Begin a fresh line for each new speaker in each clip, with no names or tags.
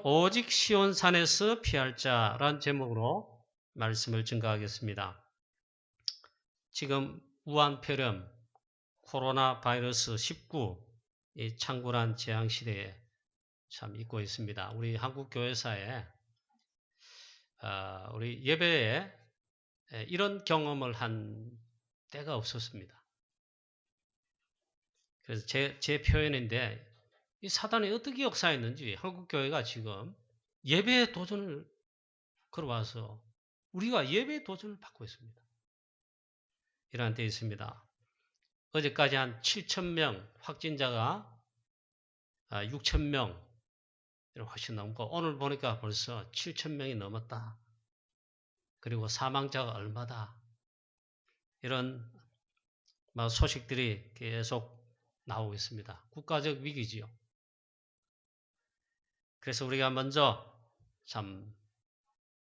오직 시온산에서 피할 자라는 제목으로 말씀을 증거하겠습니다. 지금 우한폐렴, 코로나 바이러스 19, 이 창궐한 재앙시대에 참 있고 있습니다. 우리 한국교회사에 우리 예배에 이런 경험을 한 때가 없었습니다. 그래서 제 표현인데 이 사단이 어떻게 역사했는지 한국교회가 지금 예배의 도전을 걸어와서 우리가 예배의 도전을 받고 있습니다. 이러한 데 있습니다. 어제까지 한 7,000명 확진자가 6,000명 훨씬 넘고 오늘 보니까 벌써 7,000명이 넘었다. 그리고 사망자가 얼마다. 이런 소식들이 계속 나오고 있습니다. 국가적 위기지요. 그래서 우리가 먼저 참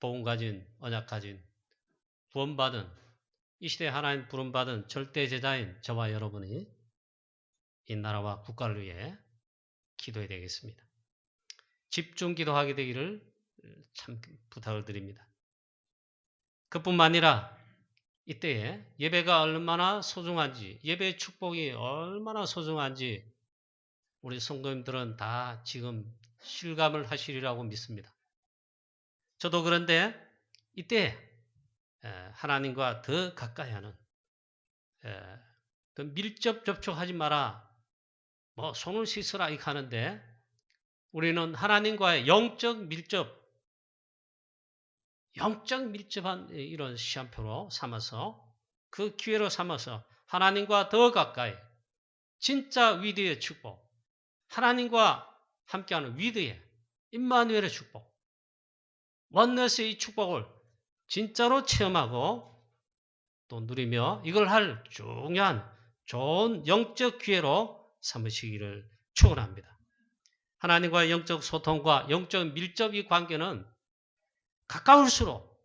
복음 가진, 언약 가진, 구원받은, 이 시대에 하나님 부름받은 절대 제자인 저와 여러분이 이 나라와 국가를 위해 기도해야 되겠습니다. 집중 기도하게 되기를 참 부탁을 드립니다. 그뿐만 아니라 이때에 예배가 얼마나 소중한지, 예배의 축복이 얼마나 소중한지 우리 성도님들은 다 지금 실감을 하시리라고 믿습니다. 저도 그런데 이때 하나님과 더 가까이 하는, 더 밀접 접촉하지 마라, 손을 씻으라 이렇게 하는데 우리는 하나님과의 영적 밀접한 이런 시간표로 삼아서 그 기회로 삼아서 하나님과 더 가까이 진짜 위대의 축복, 하나님과 함께하는 위대의 임마누엘의 축복, 원네스의 이 축복을 진짜로 체험하고 또 누리며 이걸 할 중요한 좋은 영적 기회로 삼으시기를 축원합니다. 하나님과의 영적 소통과 영적 밀접 이 관계는 가까울수록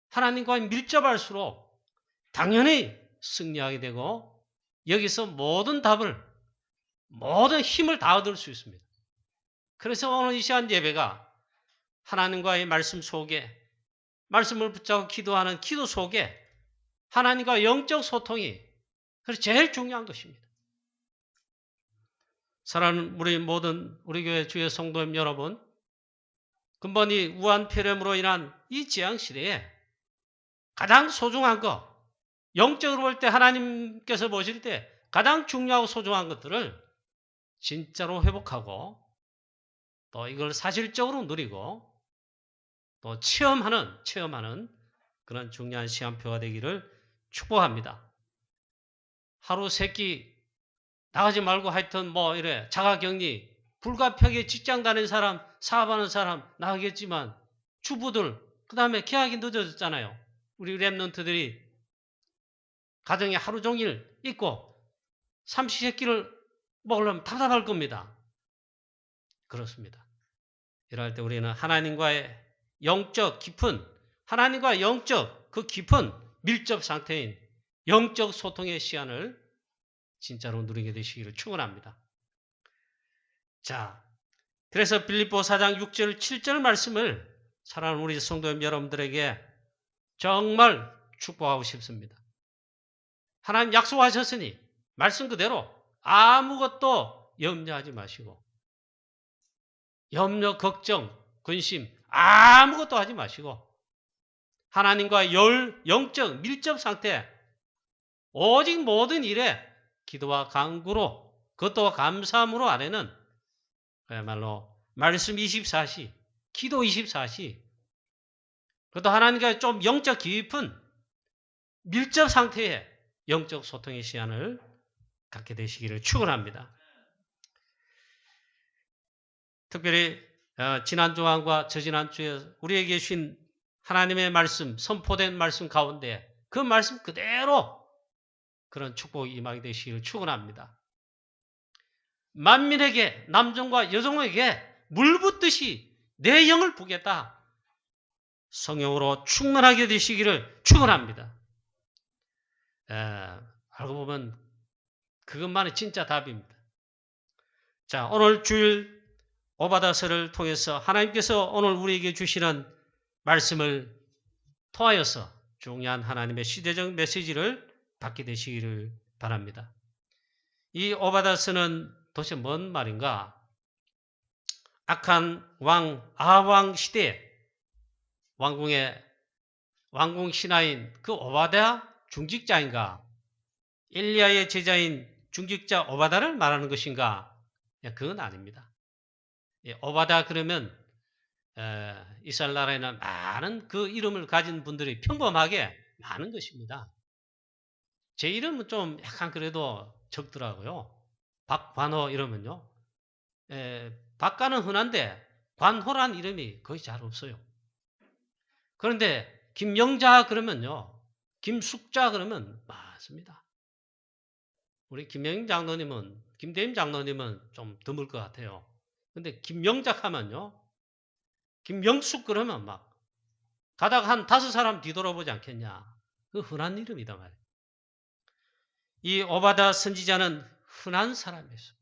하나님과 밀접할수록 당연히 승리하게 되고 여기서 모든 답을, 모든 힘을 다 얻을 수 있습니다. 그래서 오늘 이 시간 예배가 하나님과의 말씀 속에, 말씀을 붙잡고 기도하는 기도 속에 하나님과 영적 소통이 그래서 제일 중요한 것입니다. 사랑하는 우리 교회 주의 성도님 여러분, 근본 이 우한폐렴으로 인한 이 재앙시대에 가장 소중한 것, 영적으로 볼 때 하나님께서 보실 때 가장 중요하고 소중한 것들을 진짜로 회복하고 또 이걸 사실적으로 누리고 또 체험하는 그런 중요한 시간표가 되기를 축복합니다. 하루 세끼 나가지 말고 하여튼 이래 자가격리, 불가피하게 직장 다니는 사람, 사업하는 사람 나가겠지만 주부들, 그 다음에 계약이 늦어졌잖아요. 우리 랩런트들이 가정에 하루 종일 있고 삼시세끼를 먹으려면 답답할 겁니다. 그렇습니다. 이럴 때 우리는 하나님과의 영적 깊은, 하나님과 영적 그 깊은 밀접 상태인 영적 소통의 시간을 진짜로 누리게 되시기를 축원합니다. 자, 그래서 빌립보 4장 6절 7절 말씀을 사랑하는 우리 성도님 여러분들에게 정말 축복하고 싶습니다. 하나님 약속하셨으니 말씀 그대로 아무것도 염려하지 마시고 염려, 걱정, 근심 아무것도 하지 마시고 하나님과 영적 밀접 상태 오직 모든 일에 기도와 간구로 그것도 감사함으로 아래는 그야말로 말씀 24시, 기도 24시 그것도 하나님과 좀 영적 깊은 밀접 상태의 영적 소통의 시간을 갖게 되시기를 축원합니다. 특별히 지난주와 저지난주에 우리에게 주신 하나님의 말씀, 선포된 말씀 가운데 그 말씀 그대로 그런 축복이 임하게 되시기를 축원합니다. 만민에게, 남종과 여종에게 물 붓듯이 내 영을 부겠다. 성령으로 충만하게 되시기를 축원합니다. 알고 보면 그것만이 진짜 답입니다. 자, 오늘 주일 오바다서를 통해서 하나님께서 오늘 우리에게 주시는 말씀을 통하여서 중요한 하나님의 시대적 메시지를 받게 되시기를 바랍니다. 이 오바다서는 도대체 뭔 말인가? 악한 왕 아합 시대에 왕궁 신하인 그 오바다 중직자인가? 엘리야의 제자인 중직자 오바다를 말하는 것인가? 그건 아닙니다. 오바다 그러면 이스라엘 나라에는 많은 그 이름을 가진 분들이 평범하게 많은 것입니다. 제 이름은 좀 약간 그래도 적더라고요. 박관호 이러면요. 박관은 흔한데 관호란 이름이 거의 잘 없어요. 그런데 김영자 그러면요. 김숙자 그러면 많습니다. 우리 김대임 장로님은 좀 드물 것 같아요. 근데 김영작 하면요. 김명숙 그러면 막 가다가 한 5사람 뒤돌아보지 않겠냐. 그 흔한 이름이다 말이에요. 이 오바다 선지자는 흔한 사람이었어요.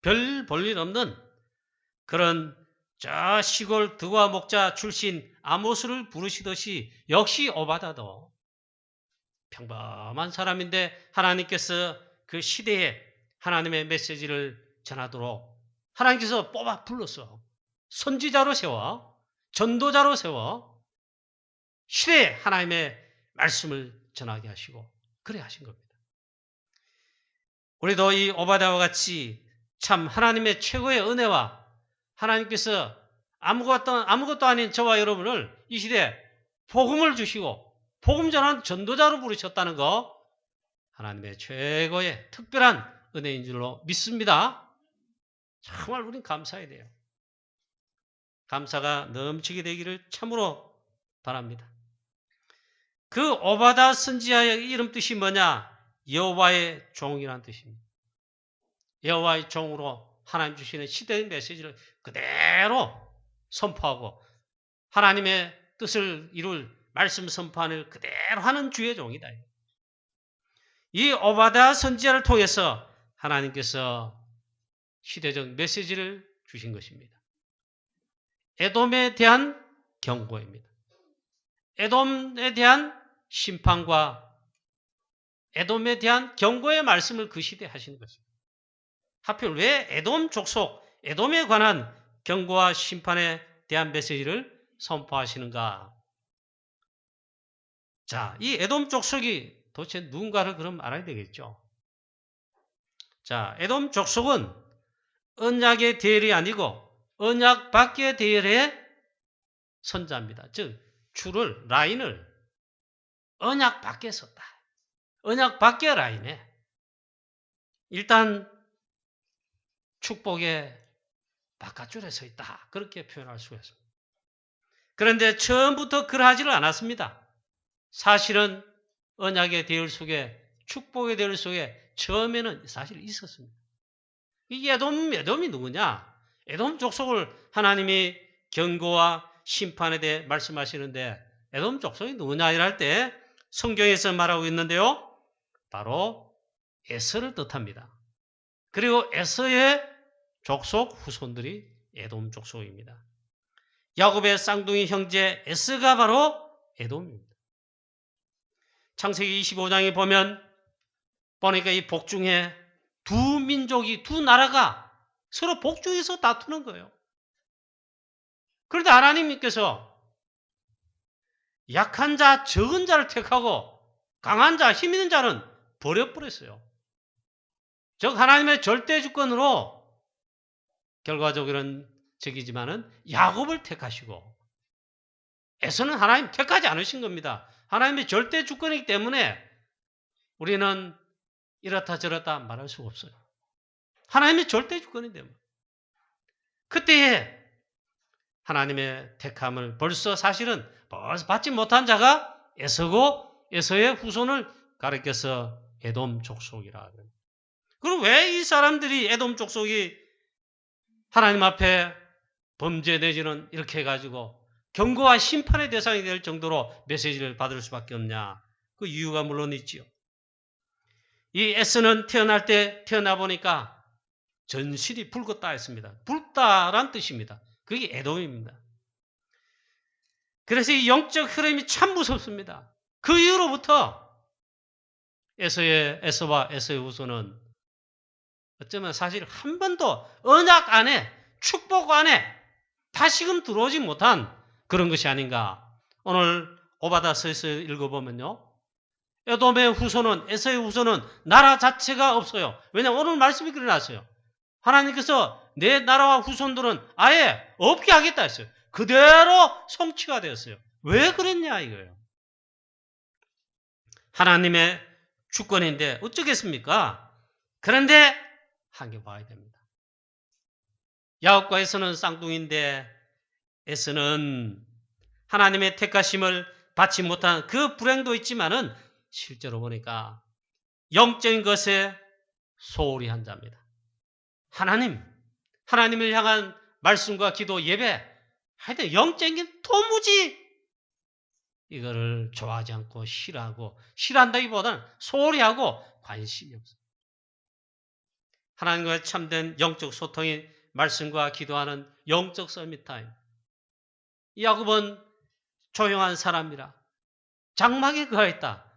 별 볼일 없는 그런 저 시골 드와 목자 출신 아모스를 부르시듯이 역시 오바다도 평범한 사람인데 하나님께서 그 시대에 하나님의 메시지를 전하도록 하나님께서 뽑아 불렀어. 선지자로 세워, 전도자로 세워 시대에 하나님의 말씀을 전하게 하시고 그래 하신 겁니다. 우리도 이 오바다와 같이 참 하나님의 최고의 은혜와 하나님께서 아무것도 아닌 저와 여러분을 이 시대에 복음을 주시고 복음 전하는 전도자로 부르셨다는 거 하나님의 최고의 특별한 은혜인 줄로 믿습니다. 정말 우린 감사해야 돼요. 감사가 넘치게 되기를 참으로 바랍니다. 그 오바다 선지자의 이름 뜻이 뭐냐? 여호와의 종이라는 뜻입니다. 여호와의 종으로 하나님 주시는 시대의 메시지를 그대로 선포하고 하나님의 뜻을 이룰 말씀 선포하는 그대로 하는 주의 종이다. 이 오바다 선지자를 통해서 하나님께서 시대적 메시지를 주신 것입니다. 에돔에 대한 경고입니다. 에돔에 대한 심판과 에돔에 대한 경고의 말씀을 그 시대에 하시는 것입니다. 하필 왜 에돔 족속, 에돔에 관한 경고와 심판에 대한 메시지를 선포하시는가? 자, 이 에돔 족속이 도대체 누군가를 그럼 알아야 되겠죠. 자, 에돔 족속은 언약의 대열이 아니고 언약 밖의 대열의 선자입니다. 즉, 라인을 언약 밖에 섰다. 언약 밖의 라인에 일단 축복의 바깥줄에 서 있다. 그렇게 표현할 수가 있습니다. 그런데 처음부터 그러하지를 않았습니다. 사실은 언약의 대열 속에 축복의 대열 속에 처음에는 사실 있었습니다. 이 에돔이 누구냐? 에돔 족속을 하나님이 경고와 심판에 대해 말씀하시는데 에돔 족속이 누구냐 이럴 때 성경에서 말하고 있는데요. 바로 에서를 뜻합니다. 그리고 에서의 족속 후손들이 에돔 족속입니다. 야곱의 쌍둥이 형제 에서가 바로 에돔입니다. 창세기 25장에 보니까 이 복중에 두 민족이, 두 나라가 서로 복중에서 다투는 거예요. 그런데 하나님께서 약한 자, 적은 자를 택하고 강한 자, 힘 있는 자는 버려버렸어요. 즉 하나님의 절대 주권으로 결과적으로는 적이지만은 야곱을 택하시고 에서는 하나님 택하지 않으신 겁니다. 하나님의 절대 주권이기 때문에 우리는 이렇다 저렇다 말할 수가 없어요. 하나님의 절대 주권이기 때문에. 그때에 하나님의 택함을 사실은 받지 못한 자가 에서고 에서의 후손을 가리켜서 에돔 족속이라 합니다. 그럼 왜 이 사람들이 에돔 족속이 하나님 앞에 범죄 내지는 이렇게 해가지고 경고와 심판의 대상이 될 정도로 메시지를 받을 수밖에 없냐? 그 이유가 물론 있지요. 이 에서는 태어나 보니까 전실이 붉었다 했습니다. 붉다란 뜻입니다. 그게 에돔입니다. 그래서 이 영적 흐름이 참 무섭습니다. 그 이후로부터 에서와 에서의 후손은 어쩌면 사실 한 번도 언약 안에, 축복 안에 다시금 들어오지 못한 그런 것이 아닌가. 오늘 오바다서에서 읽어보면요. 에돔의 후손은, 에서의 후손은 나라 자체가 없어요. 왜냐하면 오늘 말씀이 그래 놨어요. 하나님께서 내 나라와 후손들은 아예 없게 하겠다 했어요. 그대로 성취가 되었어요. 왜 그랬냐 이거예요. 하나님의 주권인데 어쩌겠습니까? 그런데 한개 봐야 됩니다. 야곱과 에서는 쌍둥이인데 에서는 하나님의 택하심을 받지 못한 그 불행도 있지만은 실제로 보니까 영적인 것에 소홀히 한 자입니다. 하나님을 향한 말씀과 기도, 예배, 하여튼 영적인 도무지 이거를 좋아하지 않고 싫어한다기보다는 소홀히 하고 관심이 없어요. 하나님과의 참된 영적 소통이 말씀과 기도하는 영적 서밋타임. 야곱은 조용한 사람이라 장막에 거하였다.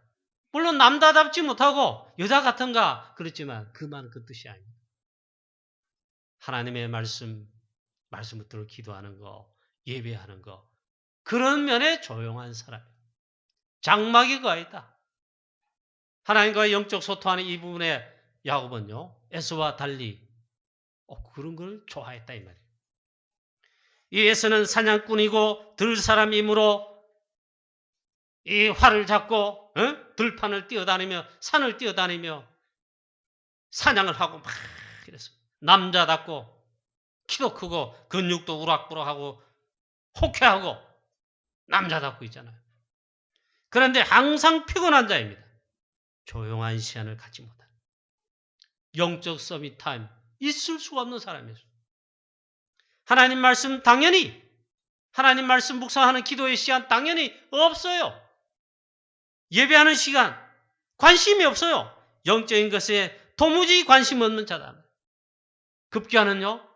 물론 남자답지 못하고 여자 같은가 그렇지만 그만 그 뜻이 아닙니다. 하나님의 말씀을 붙들고 기도하는 거, 예배하는 거, 그런 면에 조용한 사람. 장막에 거하였다. 하나님과의 영적 소통하는 이 부분에 야곱은요, 에서와 달리 그런 걸 좋아했다 이 말이에요. 이 에서는 사냥꾼이고 들사람이므로 이 활을 잡고 들판을 뛰어다니며 산을 뛰어다니며 사냥을 하고 막 이랬어요. 남자답고 키도 크고 근육도 우락부락하고 호쾌하고 남자답고 있잖아요. 그런데 항상 피곤한 자입니다. 조용한 시간을 갖지 못하는 영적 서밋 타임 있을 수가 없는 사람이었어요. 하나님 말씀 당연히 하나님 말씀 묵상하는 기도의 시간 당연히 없어요. 예배하는 시간 관심이 없어요. 영적인 것에 도무지 관심 없는 자다. 급기야는요.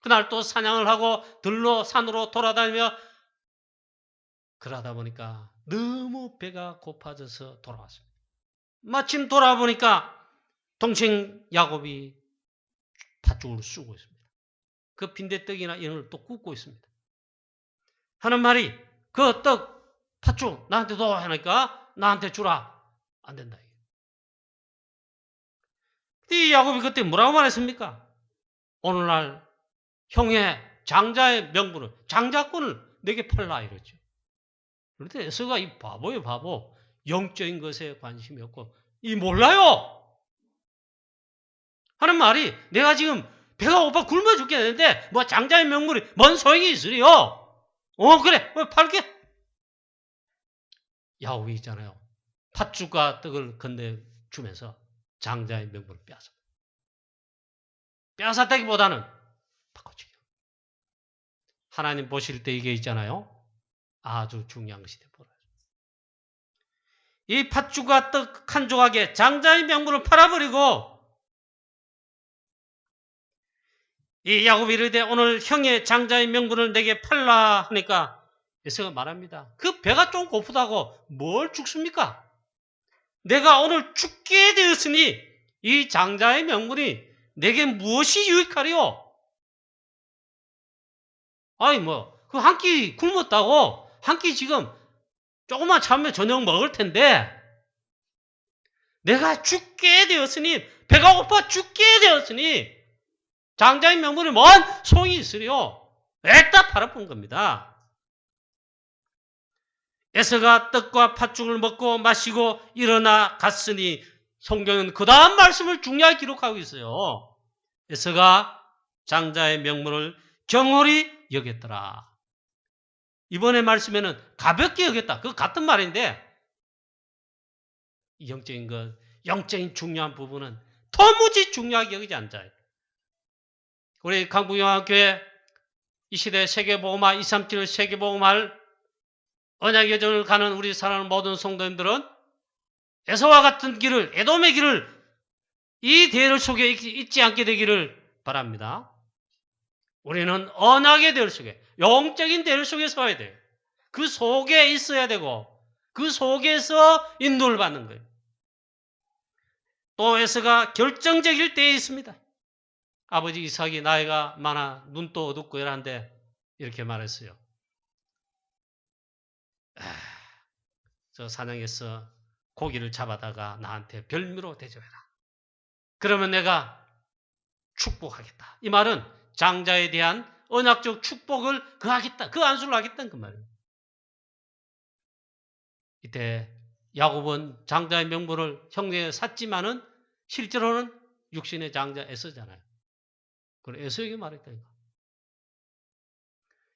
그날 또 사냥을 하고 들로 산으로 돌아다니며 그러다 보니까 너무 배가 고파져서 돌아왔습니다. 마침 돌아보니까 동생 야곱이 팥죽을 쑤고 있습니다. 그 빈대떡이나 이런 걸 또 굽고 있습니다. 하는 말이 그 떡 팥죽 나한테 줘 하니까 나한테 주라. 안 된다. 이 야곱이 그때 뭐라고 말했습니까? 오늘날 형의 장자의 명분을 장자권을 내게 팔라 이러죠. 그런데 에서가 이 바보예요 바보. 영적인 것에 관심이 없고 이 몰라요. 하는 말이 내가 지금 배가 고파 굶어 죽겠는데 뭐 장자의 명물이 뭔 소용이 있으리요. 그래 팔게. 야곱이 있잖아요. 팥죽과 떡을 건네주면서 장자의 명분을 빼앗았다기보다는 바꿔주기. 하나님 보실 때 이게 있잖아요. 아주 중요한 것이 되어버려요. 이 팥죽과 떡 한 조각에 장자의 명분을 팔아버리고 이 야곱이 이르되 오늘 형의 장자의 명분을 내게 팔라 하니까 에서가 말합니다. 그 배가 좀 고프다고 뭘 죽습니까? 내가 오늘 죽게 되었으니 이 장자의 명분이 내게 무엇이 유익하리요? 아니 그 한 끼 굶었다고 한 끼 지금 조금만 참으면 저녁 먹을 텐데 내가 죽게 되었으니 배가 고파 죽게 되었으니 장자의 명분이 뭔 소용이 있으리요? 애따 팔아본 겁니다. 에서가 떡과 팥죽을 먹고 마시고 일어나 갔으니 성경은 그 다음 말씀을 중요하게 기록하고 있어요. 에서가 장자의 명분을 경홀히 여겼더라. 이번에 말씀에는 가볍게 여겼다. 그거 같은 말인데 영적인 것, 영적인 중요한 부분은 도무지 중요하게 여기지 않아요. 우리 강북영화교회 이 시대 세계복음화 237 세계복음화를 언약의 여정을 가는 우리 사랑하는 모든 성도님들은 에서와 같은 길을 에돔의 길을 이 대열 속에 있지 않게 되기를 바랍니다. 우리는 언약의 대열 속에, 영적인 대열 속에 서야 돼요. 그 속에 있어야 되고 그 속에서 인도를 받는 거예요. 또 에서가 결정적일 때에 있습니다. 아버지 이삭이 나이가 많아 눈도 어둡고 이러는데 이렇게 말했어요. 저 사냥에서 고기를 잡아다가 나한테 별미로 대접해라. 그러면 내가 축복하겠다. 이 말은 장자에 대한 언약적 축복을 그하겠다. 그 안수를 하겠다는 그 말이에요. 이때 야곱은 장자의 명분을 형제에 샀지만은 실제로는 육신의 장자 에서잖아요. 그걸 에서에게 말했다니까.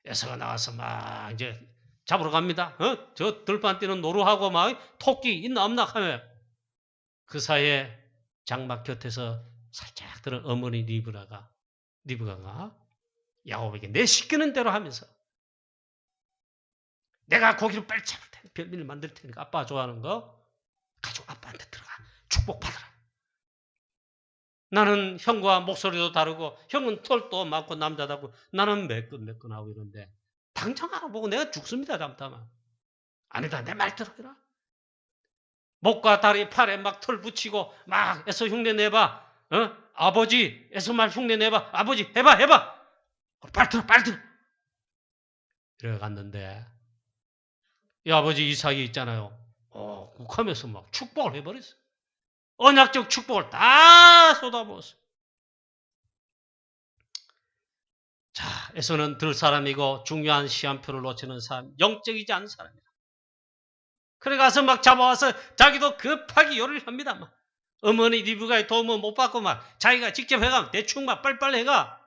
에서가 나와서 막 이제 잡으러 갑니다. 저 들판 뛰는 노루하고 막 토끼 있나 없나 하면 그 사이에 장막 곁에서 살짝 들은 어머니 리브가가 야곱에게 내 시키는 대로 하면서 내가 고기를 빨리 잡을 테니까 별미를 만들 테니까 아빠 좋아하는 거 가지고 아빠한테 들어가 축복받으라. 나는 형과 목소리도 다르고 형은 털도 많고 남자다고 나는 매끈매끈하고 이런데 당장 알아보고 내가 죽습니다. 잠깐만. 아니다. 내 말 들어라. 목과 다리 팔에 막 털 붙이고 막 애써 흉내 내봐. 아버지 애써 말 흉내 내봐. 아버지 해봐. 빨리 들어. 이래 갔는데 이 아버지 이삭이 있잖아요. 욱하면서 막 축복을 해버렸어요. 언약적 축복을 다 쏟아부었어요. 자, 에서는 들 사람이고 중요한 시한표를 놓치는 사람, 영적이지 않은 사람이다. 그래 가서 막 잡아와서 자기도 급하게 요리를 합니다. 막. 어머니 리브가의 도움을 못 받고 막 자기가 직접 해가 대충 막 빨리빨리 해가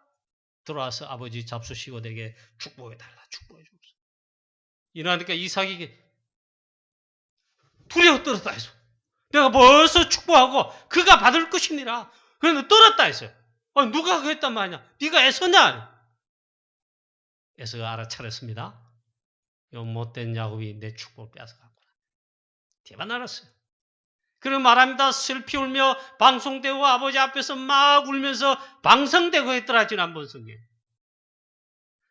들어와서 아버지 잡수시고 내게 축복해달라. 축복해 줍시오. 이러니까 이삭이 두려워 떨었다 해서 내가 벌써 축복하고 그가 받을 것이니라. 그런데 떨었다 했어요. 누가 그랬단 말이냐? 네가 애서냐? 에서가 알아차렸습니다. 요 못된 야곱이 내 축복을 뺏어갔구나. 대만 알았어요. 그리고 말합니다. 슬피 울며 방송되고 아버지 앞에서 막 울면서 방성되고 했더라. 지난번 성경에.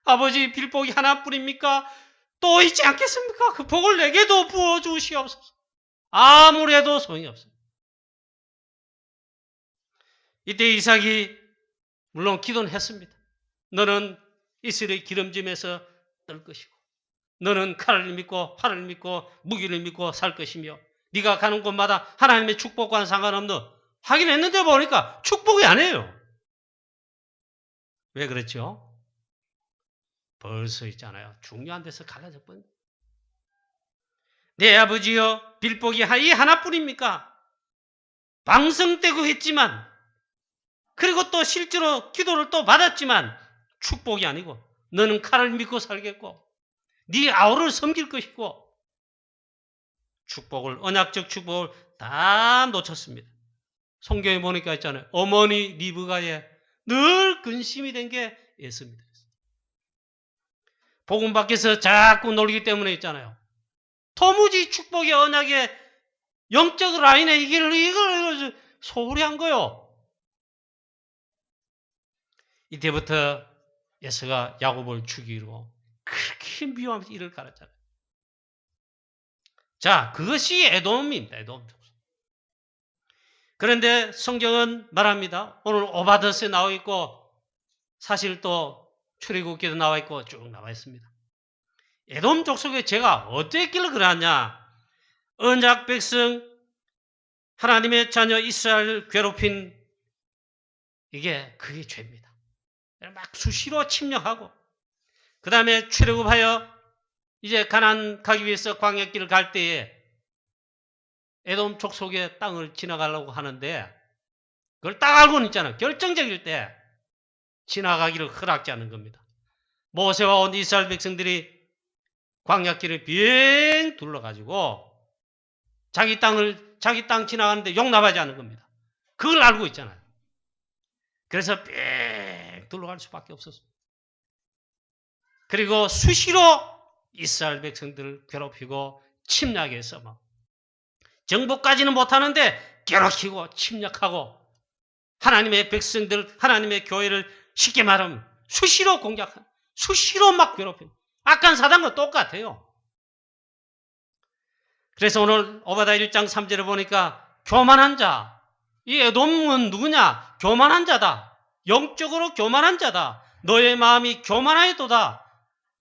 아버지 빌복이 하나뿐입니까? 또 있지 않겠습니까? 그 복을 내게도 부어주시옵소서. 아무래도 소용이 없어요. 이때 이삭이 물론 기도는 했습니다. 너는 이스라엘 기름짐에서 뜰 것이고 너는 칼을 믿고 활을 믿고 무기를 믿고 살 것이며 네가 가는 곳마다 하나님의 축복과는 상관없는 확인했는데 보니까 축복이 아니에요. 왜 그렇죠? 벌써 있잖아요. 중요한 데서 갈라져 버린 거예요. 내 아버지여 빌복이 이 하나뿐입니까? 방성되고 했지만 그리고 또 실제로 기도를 또 받았지만 축복이 아니고 너는 칼을 믿고 살겠고 네 아우를 섬길 것이고 축복을 언약적 축복을 다 놓쳤습니다. 성경에 보니까 있잖아요. 어머니 리브가에 늘 근심이 된 게 에서입니다. 복음 밖에서 자꾸 놀기 때문에 있잖아요. 도무지 축복의 언약의 영적 라인에 이걸 소홀히 한 거요. 이때부터 에서가 야곱을 죽이고 그렇게 미워하면서 이를 갈았잖아요. 자, 그것이 에돔입니다. 에돔. 그런데 성경은 말합니다. 오늘 오바더스에 나와 있고 사실 또 출애굽기도 나와 있고 쭉 나와 있습니다. 에돔 족속에 제가 어떻게 했길래 그러냐? 언약 백성 하나님의 자녀 이스라엘을 괴롭힌 그게 죄입니다. 막 수시로 침략하고 그 다음에 출애굽하여 이제 가나안 가기 위해서 광야길을 갈 때에 에돔 족속의 땅을 지나가려고 하는데 그걸 딱 알고는 있잖아요. 결정적일 때 지나가기를 허락지 않는 겁니다. 모세와 온 이스라엘 백성들이 광야길을 빙 둘러가지고 자기 땅 지나가는데 용납하지 않는 겁니다. 그걸 알고 있잖아요. 그래서 빙 둘러갈 수밖에 없었습니다. 그리고 수시로 이스라엘 백성들을 괴롭히고 침략해서 막 정복까지는 못하는데 괴롭히고 침략하고 하나님의 백성들, 하나님의 교회를 쉽게 말하면 수시로 공격한, 수시로 막 괴롭힌 악한 사단과 똑같아요. 그래서 오늘 오바다 1장 3절에 보니까 교만한 자, 이 에돔은 누구냐? 교만한 자다. 영적으로 교만한 자다. 너의 마음이 교만하여도다.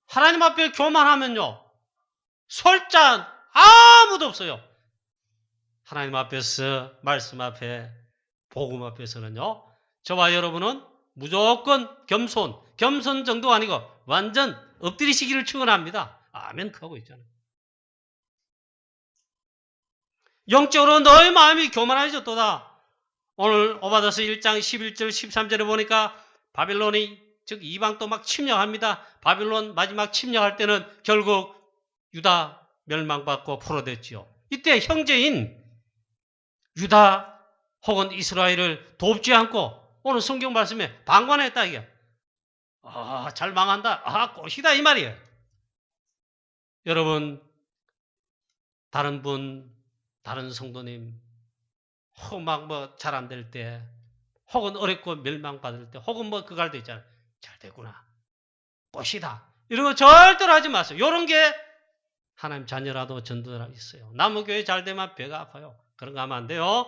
하나님 앞에 교만하면요, 설 자 아무도 없어요. 하나님 앞에서, 말씀 앞에, 복음 앞에서는요, 저와 여러분은 무조건 겸손 정도가 아니고 완전 엎드리시기를 축원합니다. 아멘 하고 있잖아요. 영적으로 너의 마음이 교만해졌도다. 오늘 오바다서 1장 11절 13절에 보니까 바빌론이, 즉 이방도 막 침략합니다. 바빌론 마지막 침략할 때는 결국 유다 멸망받고 포로됐지요. 이때 형제인 유다 혹은 이스라엘을 돕지 않고 오늘 성경 말씀에 방관했다 이게. 잘 망한다. 꽃이다 이 말이에요. 여러분, 다른 성도님 혹은 막 뭐 잘 안 될 때, 혹은 어렵고 멸망받을 때, 혹은 뭐 그갈 때 있잖아요. 잘 됐구나. 꽃이다. 이런 거 절대로 하지 마세요. 이런 게 하나님 자녀라도 전도라 있어요. 나무교회 잘 되면 배가 아파요. 그런 거 하면 안 돼요.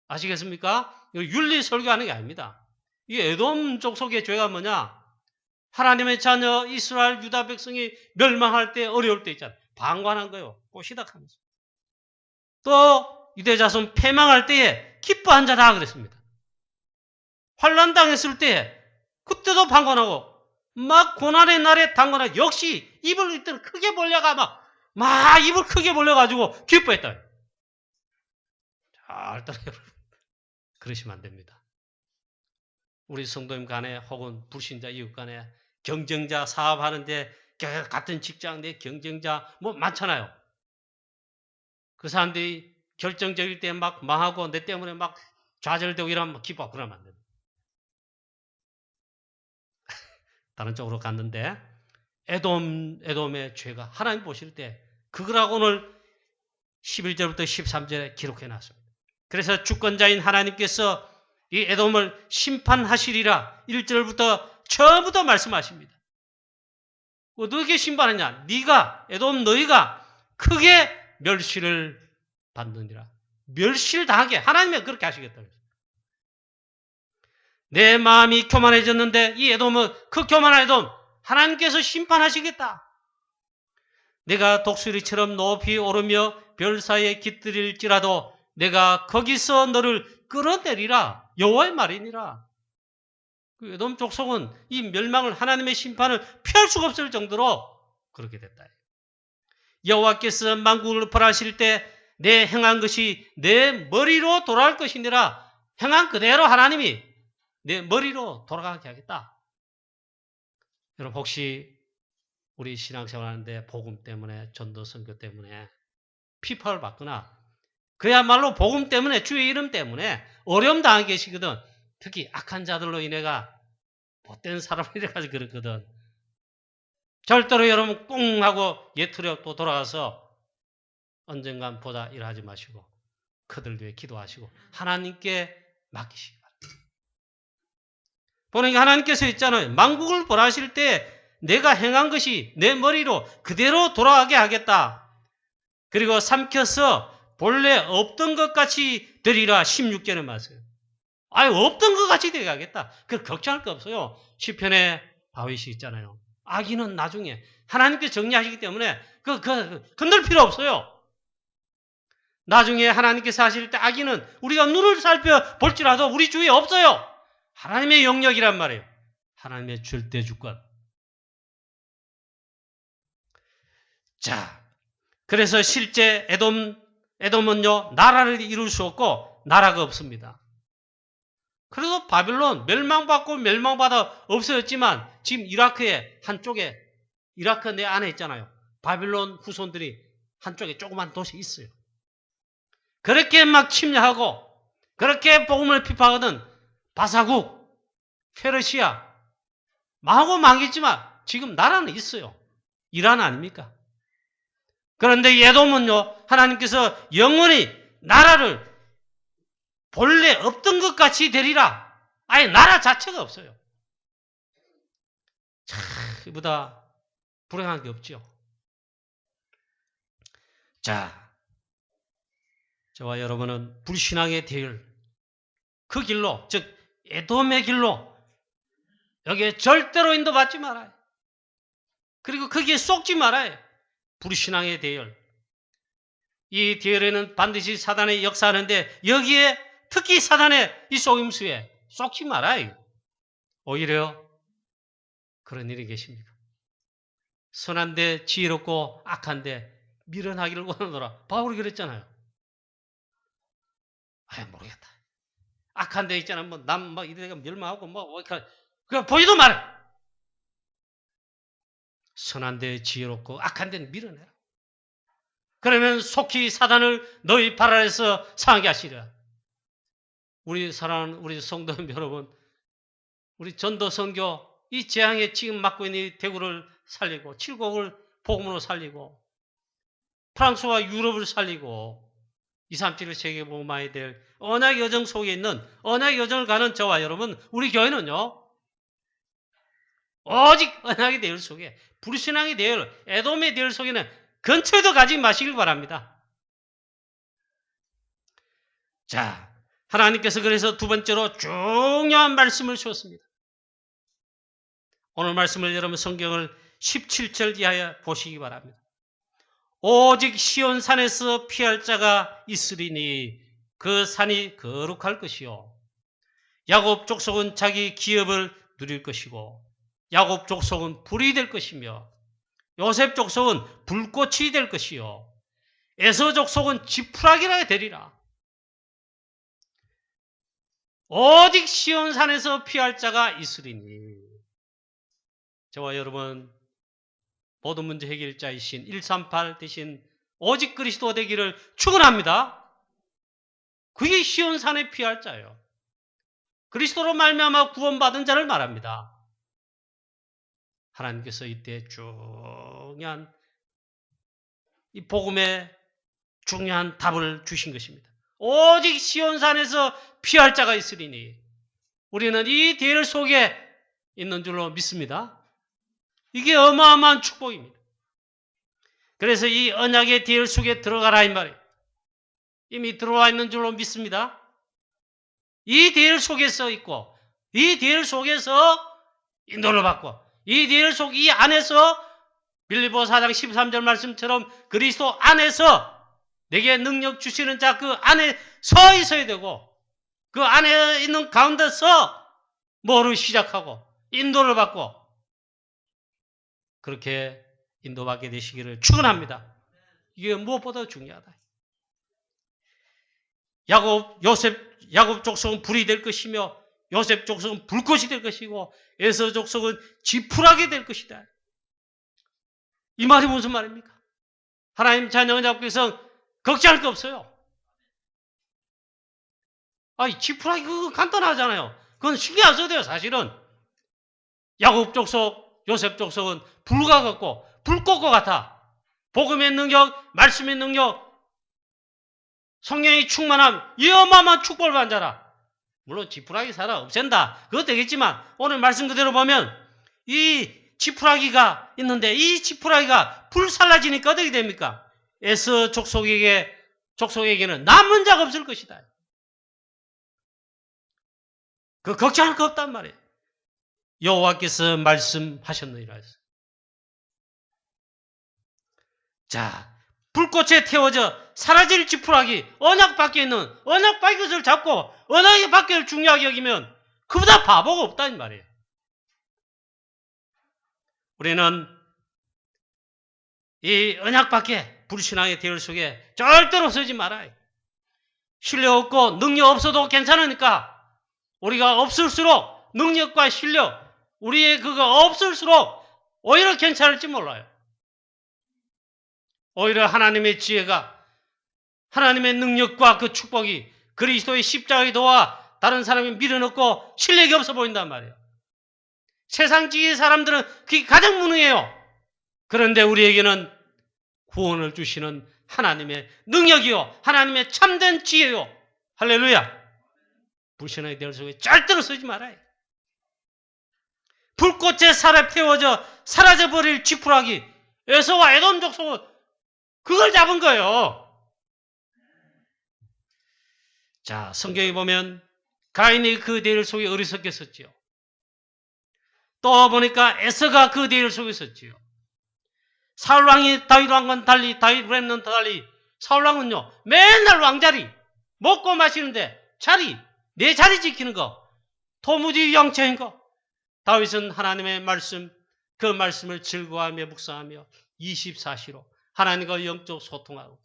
아시겠습니까? 이거 윤리 설교하는 게 아닙니다. 이 에돔 족속의 죄가 뭐냐? 하나님의 자녀 이스라엘 유다 백성이 멸망할 때, 어려울 때 있잖아요. 방관한 거예요. 꽃이다 하면서. 또 유대자손 패망할 때에 기뻐한 자다 그랬습니다. 환난 당했을 때 그때도 방관하고, 막 고난의 날에 당관하고, 역시 입을 이때는 크게 벌려가 막 입을 크게 벌려가지고 기뻐했다. 잘 따라요. 그러시면 안 됩니다. 우리 성도님 간에 혹은 불신자 이웃 간에 경쟁자 사업하는데 같은 직장 내 경쟁자 뭐 많잖아요. 그 사람들이 결정적일 때 막 망하고 내 때문에 막 좌절되고 이러면 기뻐. 그러면 안 됩니다. 다른 쪽으로 갔는데 에돔의 죄가 하나님 보실 때 그거라고 오늘 11절부터 13절에 기록해 놨습니다. 그래서 주권자인 하나님께서 이 에돔을 심판하시리라 1절부터 처음부터 말씀하십니다. 어떻게 심판하냐? 네가 에돔 너희가 크게 멸시를 받느니라. 멸시를 당하게 하나님이 그렇게 하시겠다. 내 마음이 교만해졌는데 이 에돔은 그 교만한 에돔 하나님께서 심판하시겠다. 내가 독수리처럼 높이 오르며 별 사이에 깃들일지라도 내가 거기서 너를 끌어내리라. 여호와의 말이니라. 그 에돔 족속은 이 멸망을, 하나님의 심판을 피할 수가 없을 정도로 그렇게 됐다. 여호와께서 만국을 벌하실 때 내 행한 것이 내 머리로 돌아갈 것이니라. 행한 그대로 하나님이 내 머리로 돌아가게 하겠다. 여러분, 혹시 우리 신앙생활 하는데 복음 때문에, 전도 선교 때문에 피파를 받거나 그야말로 복음 때문에, 주의 이름 때문에 어려움 당하게 계시거든. 특히 악한 자들로 인해가 못된 사람을 이래가지고 그렇거든. 절대로 여러분 꿍 하고 예투력 또 돌아가서 언젠간 보자 일하지 마시고 그들 위해 기도하시고 하나님께 맡기시기 바랍니다. 보니까 하나님께서 있잖아요. 만국을 벌하실 때 내가 행한 것이 내 머리로 그대로 돌아가게 하겠다. 그리고 삼켜서 본래 없던 것 같이 되리라. 16절에 말씀. 없던 것 같이 되게 하겠다. 그 걱정할 거 없어요. 시편에 다윗이 있잖아요. 악인은 나중에 하나님께서 정리하시기 때문에 건들 필요 없어요. 나중에 하나님께서 하실 때 악인은 우리가 눈을 살펴볼지라도 우리 주위에 없어요. 하나님의 영역이란 말이에요. 하나님의 절대 주권. 자, 그래서 실제 에돔은요, 나라를 이룰 수 없고 나라가 없습니다. 그래도 바빌론 멸망받아 없어졌지만 지금 이라크의 한쪽에, 이라크 내 안에 있잖아요. 바빌론 후손들이 한쪽에 조그만 도시 있어요. 그렇게 막 침략하고 그렇게 복음을 피파하거든. 바사국, 페르시아 망하고 망했지만 지금 나라는 있어요. 이란 아닙니까? 그런데 에돔은요, 하나님께서 영원히 나라를 본래 없던 것 같이 되리라. 아예 나라 자체가 없어요. 참, 이보다 불행한 게 없죠. 자, 저와 여러분은 불신앙의 대열, 그 길로, 즉 에돔의 길로 여기에 절대로 인도받지 말아요. 그리고 거기에 쏙지 말아요. 불신앙의 대열. 이 대열에는 반드시 사단이 역사하는데 여기에 특히 사단의 이 속임수에 쏙지 말아요. 오히려 그런 일이 계십니다. 선한데 지혜롭고 악한데 미련하기를 원하노라. 바울이 그랬잖아요. 모르겠다. 악한데 있잖아. 뭐 남 막 이래가 멸망하고 뭐 그냥 보지도 마라. 선한데 지혜롭고 악한데 밀어내라. 그러면 속히 사단을 너희 발 아래서 상하게 하시리라. 우리 사랑하는 우리 성도 여러분, 우리 전도 선교 이 재앙에 지금 맡고 있는 이 대구를 살리고 칠곡을 복음으로 살리고 프랑스와 유럽을 살리고 237을 세계복음화해야 될 언약 여정 속에 있는 언약 여정을 가는 저와 여러분, 우리 교회는요 오직 언약의 대열 속에 불신앙의 대열, 에돔의 대열 속에는 근처에도 가지 마시길 바랍니다. 자, 하나님께서 그래서 두 번째로 중요한 말씀을 주었습니다. 오늘 말씀을 여러분 성경을 17절 이하에 보시기 바랍니다. 오직 시온산에서 피할 자가 있으리니 그 산이 거룩할 것이요 야곱 족속은 자기 기업을 누릴 것이고 야곱 족속은 불이 될 것이며 요셉 족속은 불꽃이 될 것이요 에서 족속은 지푸라기라 되리라. 오직 시온산에서 피할 자가 있으리니 저와 여러분 모든 문제 해결자이신 138 대신 오직 그리스도 되기를 축원합니다. 그게 시온산에 피할 자예요. 그리스도로 말미암아 구원받은 자를 말합니다. 하나님께서 이때 중요한 이 복음의 중요한 답을 주신 것입니다. 오직 시온산에서 피할 자가 있으리니 우리는 이 대열 속에 있는 줄로 믿습니다. 이게 어마어마한 축복입니다. 그래서 이 언약의 대열 속에 들어가라 이 말이에요. 이미 들어와 있는 줄로 믿습니다. 이 대열 속에 서 있고 이 대열 속에서 인도를 받고 이 대열 속 이 안에서 빌립보 4장 13절 말씀처럼 그리스도 안에서 내게 능력 주시는 자 그 안에 서 있어야 되고 그 안에 있는 가운데서 뭐를 시작하고 인도를 받고 그렇게 인도받게 되시기를 축원합니다. 이게 무엇보다 중요하다. 야곱 족속은 불이 될 것이며 요셉 족속은 불꽃이 될 것이고 에서 족속은 지푸라기 될 것이다. 이 말이 무슨 말입니까? 하나님 자녀 잡고서 걱정할 거 없어요. 지푸라기 그거 간단하잖아요. 그건 신경 안 써도 돼요. 사실은 야곱 족속, 요셉 족속은 불과 같고 불꽃과 같아. 복음의 능력, 말씀의 능력, 성령의 충만함, 이 어마어마한 축복을 받은 자라. 물론 지푸라기 살아 없앤다. 그것도 되겠지만 오늘 말씀 그대로 보면 이 지푸라기가 있는데 이 지푸라기가 불살라지니까 어떻게 됩니까? 에서 족속에게는 남은 자가 없을 것이다. 그 걱정할 거 없단 말이에요. 여호와께서 말씀하셨느니라 했어요. 자, 불꽃에 태워져 사라질 지푸라기, 언약 밖에 있는 언약 밖의 것을 잡고 언약 밖을 중요하게 여기면 그보다 바보가 없다는 말이에요. 우리는 이 언약 밖에 불신앙의 대열 속에 절대로 서지 말아요. 실력 없고 능력 없어도 괜찮으니까 우리가 없을수록 능력과 실력, 우리의 그거 없을수록 오히려 괜찮을지 몰라요. 오히려 하나님의 지혜가 하나님의 능력과 그 축복이 그리스도의 십자가의 도와 다른 사람이 밀어넣고 실력이 없어 보인단 말이에요. 세상 지혜의 사람들은 그게 가장 무능해요. 그런데 우리에게는 구원을 주시는 하나님의 능력이요 하나님의 참된 지혜요. 할렐루야. 불신앙의 대열 속에 절대로 서지 말아요. 불꽃에 살아 태워져 사라져버릴 지푸라기 에서와 에돔 족속은 그걸 잡은 거예요. 자, 성경에 보면 가인이 그 대열 속에 어리석게 섰지요. 또 보니까 에서가 그 대열 속에 섰지요. 사울왕이 다윗왕과는 달리, 다윗 렘넌트 달리 사울왕은요 맨날 왕자리 먹고 마시는데 자리, 내 자리 지키는 거, 도무지 영체인 거. 다윗은 하나님의 말씀, 그 말씀을 즐거워하며 묵상하며 24시로 하나님과 영적 소통하고,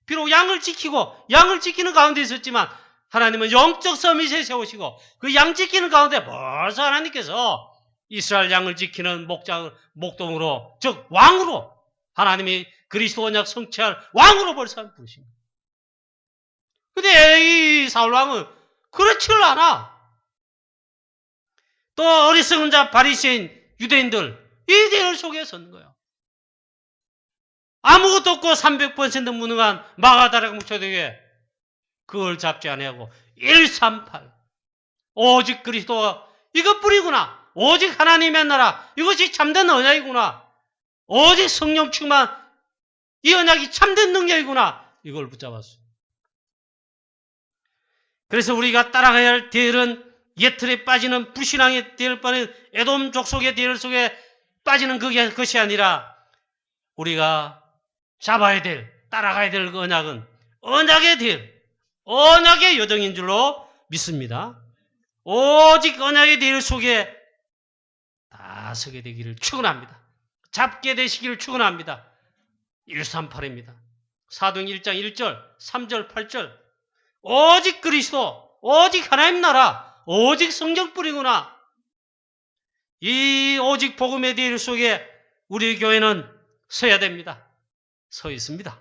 비록 양을 지키는 가운데 있었지만 하나님은 영적 서밋에 세우시고 그 양 지키는 가운데 벌써 하나님께서 이스라엘 양을 지키는 목동으로, 즉 왕으로, 하나님이 그리스도 언약 성취할 왕으로 벌써 부르십니다. 근데 이 사울왕은 그렇지를 않아. 또 어리석은 자 바리새인 유대인들 이 대열 속에 선 거예요. 아무것도 없고 300% 무능한 마가다락 묵초되게 그걸 잡지 아니하고 138 오직 그리스도가 이것뿐이구나. 오직 하나님의 나라 이것이 참된 언약이구나. 오직 성령 충만 이 언약이 참된 능력이구나. 이걸 붙잡았어요. 그래서 우리가 따라가야 할 대열은 옛 틀에 빠지는 불신앙의 대열 빠진 에돔 족속의 대열 속에 빠지는 것이 아니라 우리가 잡아야 될, 따라가야 될 그 언약은 언약의 대열, 언약의 여정인 줄로 믿습니다. 오직 언약의 대열 속에 다 서게 되기를 축원합니다. 잡게 되시기를 축원합니다. 138입니다. 사도행 1장 1절, 3절, 8절 오직 그리스도, 오직 하나님 나라, 오직 성령뿐이구나. 이 오직 복음의 대열 속에 우리 교회는 서야 됩니다. 서 있습니다.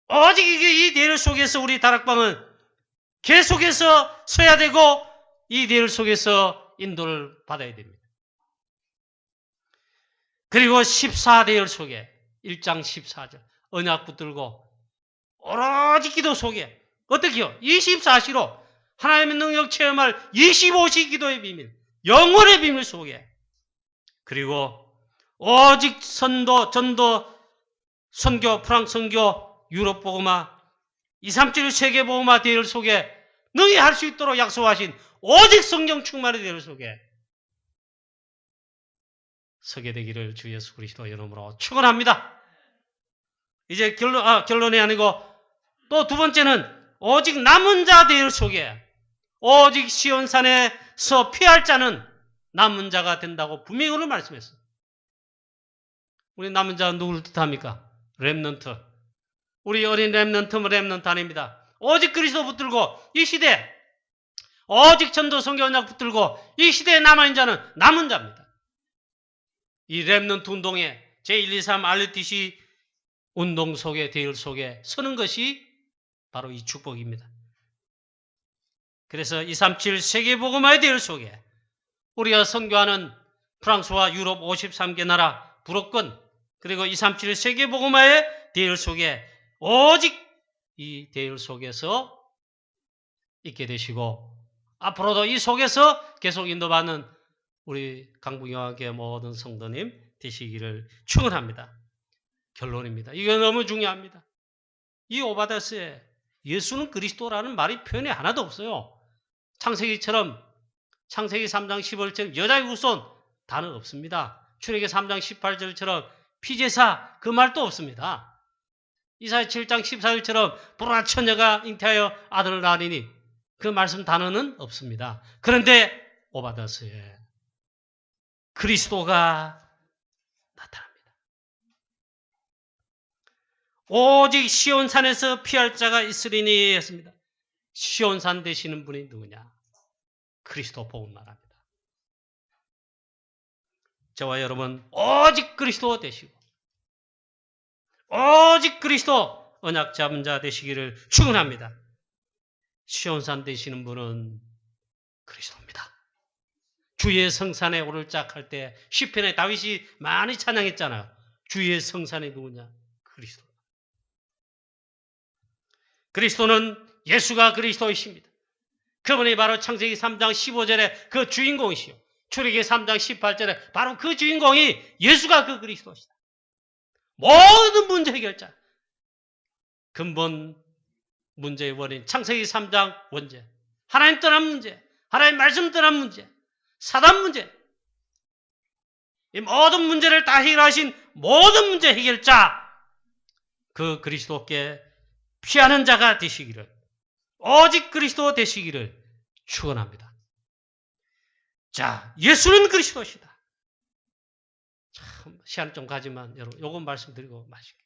오직 이 대열 속에서 우리 다락방은 계속해서 서야 되고 이 대열 속에서 인도를 받아야 됩니다. 그리고 14대열 속에 1장 14절 언약 붙들고 오로지 기도 속에 어떻게요? 24시로 하나님의 능력 체험할 25시 기도의 비밀, 영원의 비밀 속에, 그리고 오직 선도, 전도, 선교, 프랑스 선교, 유럽 복음화, 237 세계 복음화 대열 속에 능히 할 수 있도록 약속하신 오직 성령 충만의 대열 속에 서게 되기를 주 예수 그리스도 이름으로 축원합니다. 이제 결론이 아니고 또 두 번째는 오직 남은 자 대열 속에 오직 시온산에서 피할 자는 남은 자가 된다고 분명히 오늘 말씀했어요. 우리 남은 자는 누구를 뜻합니까? 렘넌트. 우리 어린 렘넌트는 렘넌트 아닙니다. 오직 그리스도 붙들고 이 시대 오직 전도 성경 언약 붙들고 이 시대에 남아있는 자는 남은 자입니다. 이 렘넌트 운동에 제123 RTC 운동 속에 대열 속에 서는 것이 바로 이 축복입니다. 그래서 237 세계복음화의 대열 속에 우리가 선교하는 프랑스와 유럽 53개 나라 불어권 그리고 237 세계복음화의 대열 속에 오직 이 대열 속에서 있게 되시고 앞으로도 이 속에서 계속 인도받는 우리 강북영화교회 모든 성도님 되시기를 축원합니다. 결론입니다. 이거 너무 중요합니다. 이 오바다스에 예수는 그리스도라는 말이 표현이 하나도 없어요. 창세기처럼 창세기 3장 15절처럼 여자의 후손 단어 없습니다. 출애굽기 3장 18절처럼 피제사 그 말도 없습니다. 이사야 7장 14절처럼 불안한 처녀가 잉태하여 아들을 낳으리니 그 말씀 단어는 없습니다. 그런데 오바다스에 그리스도가 나타납니다. 오직 시온산에서 피할 자가 있으리니 했습니다. 시온산 되시는 분이 누구냐? 그리스도 복음 말합니다. 저와 여러분 오직 그리스도 되시고 오직 그리스도 언약 잡은 자 되시기를 축원합니다. 시온산 되시는 분은 그리스도입니다. 주의 성산에 오를 짝할 때 시편에 다윗이 많이 찬양했잖아요. 주의 성산이 누구냐? 그리스도. 그리스도는 예수가 그리스도이십니다. 그분이 바로 창세기 3장 15절에 그 주인공이시오. 출애굽기 3장 18절에 바로 그 주인공이 예수가 그 그리스도시다. 모든 문제 해결자. 근본 문제의 원인, 창세기 3장 원죄. 하나님 떠난 문제, 하나님 말씀 떠난 문제, 사단 문제. 이 모든 문제를 다 해결하신 모든 문제 해결자, 그 그리스도께 피하는 자가 되시기를, 오직 그리스도 되시기를 축원합니다. 자, 예수는 그리스도시다. 참 시간 좀 가지만 여러분 요건 말씀드리고 마실게요.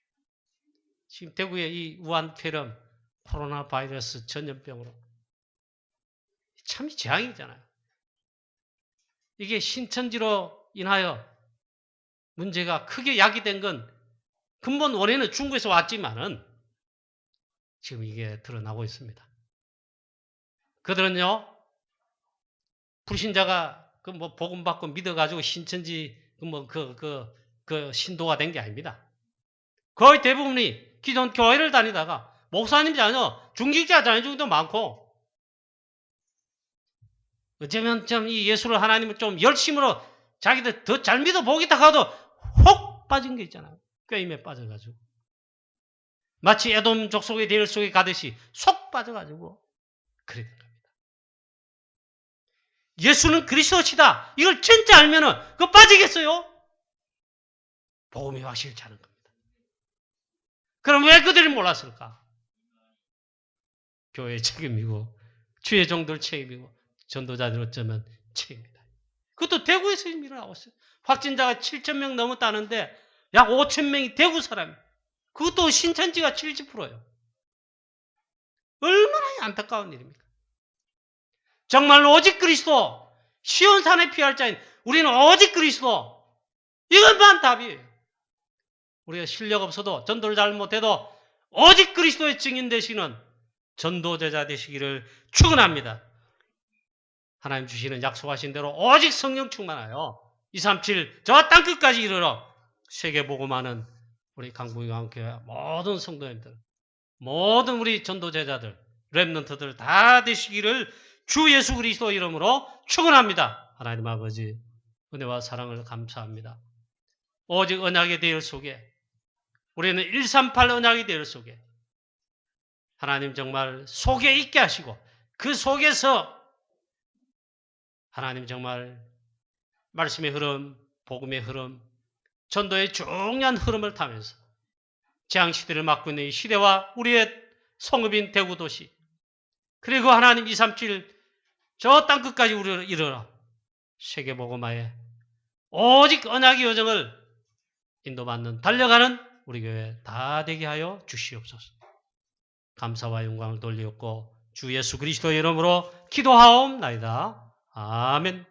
지금 대구에 이 우한폐렴 코로나 바이러스 전염병으로 참 재앙이잖아요. 이게 신천지로 인하여 문제가 크게 야기된 건 근본 원인은 중국에서 왔지만은 지금 이게 드러나고 있습니다. 그들은요, 불신자가 그 뭐 복음 받고 믿어가지고 신천지 그 신도가 된 게 아닙니다. 거의 대부분이 기존 교회를 다니다가 목사님이 아니요 중직자 다니는 경우도 많고, 어쩌면 좀 이 예수를 하나님을 좀 열심으로 자기들 더 잘 믿어 보겠다 가도 혹 빠진 게 있잖아요. 꾀임에 빠져가지고 마치 에돔 족속의 대열 속에 가듯이 속 빠져가지고 그래 된 겁니다. 예수는 그리스도시다. 이걸 진짜 알면은 그거 빠지겠어요? 복음이 확실히 자는 겁니다. 그럼 왜 그들이 몰랐을까? 교회의 책임이고 주의 종들 책임이고 전도자들 어쩌면 책임이다. 그것도 대구에서 이미 일어나고 있어요. 확진자가 7,000명 넘었다는데 약 5,000명이 대구 사람이에요. 그것도 신천지가 70%예요. 얼마나 안타까운 일입니까? 정말로 오직 그리스도, 시온산에 피할 자인 우리는 오직 그리스도, 이것만 답이에요. 우리가 실력 없어도 전도를 잘 못해도 오직 그리스도의 증인 되시는 전도제자 되시기를 축원합니다. 하나님 주시는 약속하신 대로 오직 성령 충만하여 237 저 땅끝까지 이르러 세계 복음하는 우리 강북영교회 모든 성도님들, 모든 우리 전도제자들, 렘넌트들 다 되시기를 주 예수 그리스도 이름으로 축원합니다. 하나님 아버지 은혜와 사랑을 감사합니다. 오직 언약의 대열 속에 우리는 138 언약의 대열 속에 하나님 정말 속에 있게 하시고 그 속에서 하나님 정말 말씀의 흐름, 복음의 흐름, 전도의 중요한 흐름을 타면서 재앙시대를 맡고 있는 이 시대와 우리의 성읍인 대구도시, 그리고 하나님 237 저 땅끝까지 우리를 이르러 세계복음화에 오직 언약의 여정을 인도받는 달려가는 우리 교회 다 되게 하여 주시옵소서. 감사와 영광을 돌리옵고 주 예수 그리스도의 이름으로 기도하옵나이다. 아멘.